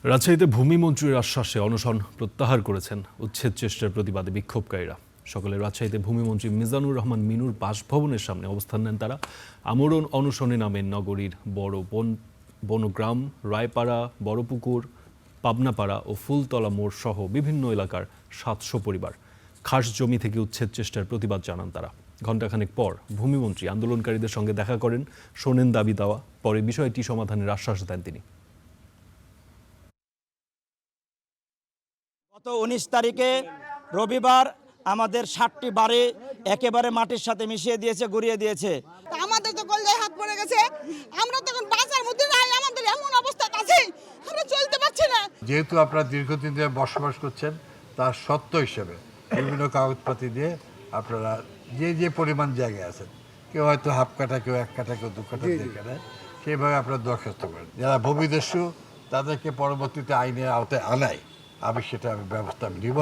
রাজশাহীতে ভূমিমন্ত্রীর আশ্বাসে অনশন প্রত্যাহার করেছেন উচ্ছেদ চেষ্টার প্রতিবাদে বিক্ষোভকারীরা। সকালে রাজশাহীতে ভূমিমন্ত্রী মিজানুর রহমান মিনুর বাসভবনের সামনে অবস্থান নেন তারা। আমরণ অনশনে নামেন নগরীর বনগ্রাম, রায়পাড়া, বড়পুকুর, পাবনাপাড়া ও ফুলতলা মোড় সহ বিভিন্ন এলাকার 700 পরিবার। খাস জমি থেকে উচ্ছেদ চেষ্টার প্রতিবাদ জানান তারা। ঘণ্টাখানেক পর ভূমিমন্ত্রী আন্দোলনকারীদের সঙ্গে দেখা করেন, শোনেন দাবি দেওয়া, পরে বিষয়টি সমাধানের আশ্বাস দেন তিনি। গত 19 তারিখে রবিবার আমাদের 60টি বাড়ি একেবারে মাটির সাথে মিশিয়ে দিয়েছে, গুড়িয়ে দিয়েছে। আমাদের তো কলজায় হাত পড়ে গেছে, আমরা তখন বাঁচার মধ্যে নাই, আমাদের এমন অবস্থা আছে আমরা চলতে পারছি না। যেহেতু আপনারা দীর্ঘদিন ধরে বসবাস করছেন, তার সত্য হিসেবে বিভিন্ন কাগজপাতি দিয়ে আপনারা যে পরিমাণ জায়গায় আছেন, কেউ হয়তো হাফ কাঠা, কেউ 1 কাঠা, কেউ 2 কাঠা দিয়ে কাঠায়, সেইভাবে আপনারা দরখাস্ত করেন। যারা ভূমিদস্যু তাদেরকে পরবর্তীতে আইনের আওতায় আনায় আমি ব্যবস্থা নিব।